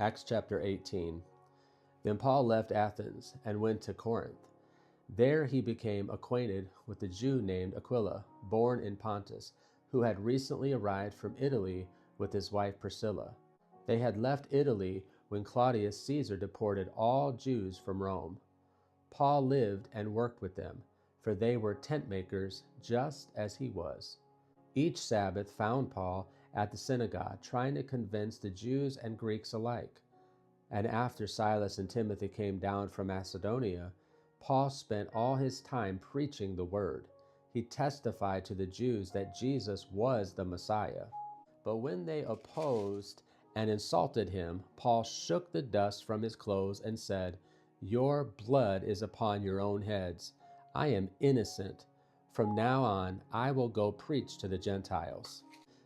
Acts chapter 18. Then Paul left Athens and went to Corinth. There he became acquainted with a Jew named Aquila, born in Pontus, who had recently arrived from Italy with his wife Priscilla. They had left Italy when Claudius Caesar deported all Jews from Rome. Paul lived and worked with them, for they were tent makers just as he was. Each Sabbath found Paul at the synagogue, trying to convince the Jews and Greeks alike. And after Silas and Timothy came down from Macedonia, Paul spent all his time preaching the word. He testified to the Jews that Jesus was the Messiah. But when they opposed and insulted him, Paul shook the dust from his clothes and said, "Your blood is upon your own heads. I am innocent. From now on, I will go preach to the Gentiles."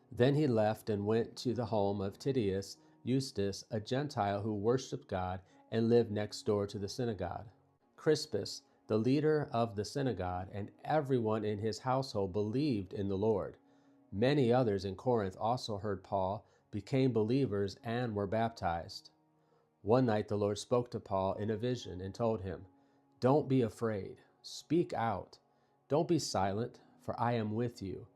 Then he left and went to the home of Titius Eustace, a Gentile who worshiped God and lived next door to the synagogue. Crispus, the leader of the synagogue, and everyone in his household believed in the Lord. Many others in Corinth also heard Paul, became believers, and were baptized. One night the Lord spoke to Paul in a vision and told him, "Don't be afraid. Speak out. Don't be silent, for I am with you,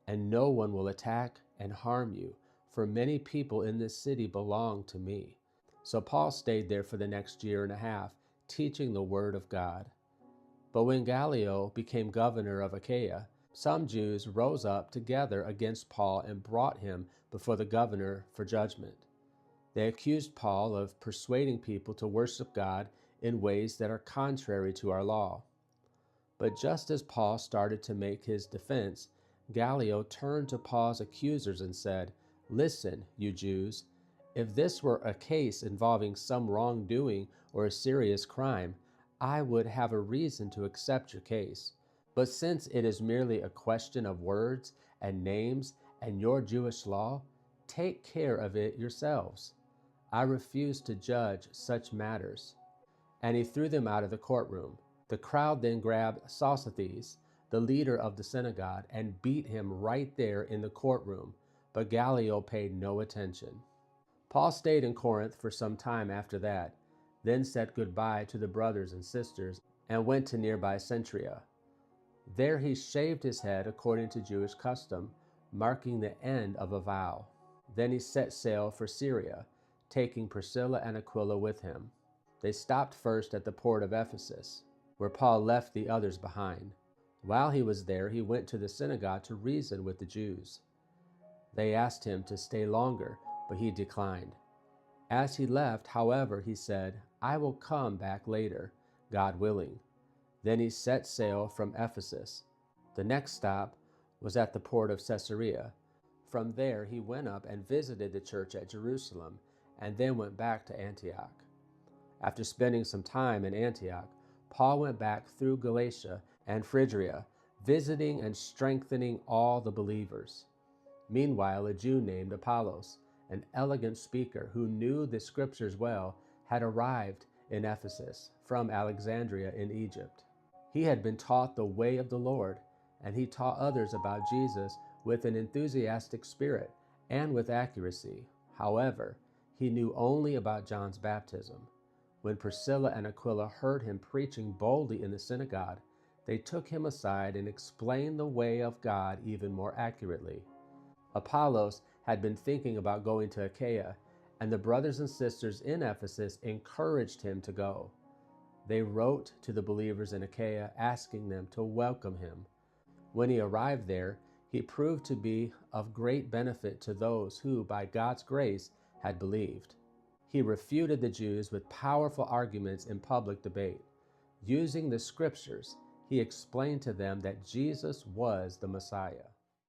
and no one will attack and harm you, for many people in this city belong to me." So Paul stayed there for the next year and a half, teaching the word of God. But when Gallio became governor of Achaia, some Jews rose up together against Paul and brought him before the governor for judgment. They accused Paul of persuading people to worship God in ways that are contrary to our law. But just as Paul started to make his defense, Gallio turned to Paul's accusers and said, "Listen, you Jews, if this were a case involving some wrongdoing or a serious crime, I would have a reason to accept your case. But since it is merely a question of words and names and your Jewish law, take care of it yourselves. I refuse to judge such matters." And he threw them out of the courtroom. The crowd then grabbed Sosthenes, the leader of the synagogue, and beat him right there in the courtroom, but Gallio paid no attention. Paul stayed in Corinth for some time after that, then said goodbye to the brothers and sisters and went to nearby Centria. There he shaved his head according to Jewish custom, marking the end of a vow. Then he set sail for Syria, taking Priscilla and Aquila with him. They stopped first at the port of Ephesus, where Paul left the others behind. While he was there, he went to the synagogue to reason with the Jews. They asked him to stay longer, but he declined. As he left, however, he said, "I will come back later, God willing." Then he set sail from Ephesus. The next stop was at the port of Caesarea. From there, he went up and visited the church at Jerusalem, and then went back to Antioch. After spending some time in Antioch, Paul went back through Galatia and Phrygia, visiting and strengthening all the believers. Meanwhile, a Jew named Apollos, an elegant speaker who knew the scriptures well, had arrived in Ephesus from Alexandria in Egypt. He had been taught the way of the Lord, and he taught others about Jesus with an enthusiastic spirit and with accuracy. However, he knew only about John's baptism. When Priscilla and Aquila heard him preaching boldly in the synagogue, they took him aside and explained the way of God even more accurately. Apollos had been thinking about going to Achaia, and the brothers and sisters in Ephesus encouraged him to go. They wrote to the believers in Achaia asking them to welcome him. When he arrived there, he proved to be of great benefit to those who, by God's grace, had believed. He refuted the Jews with powerful arguments in public debate. Using the scriptures, he explained to them that Jesus was the Messiah.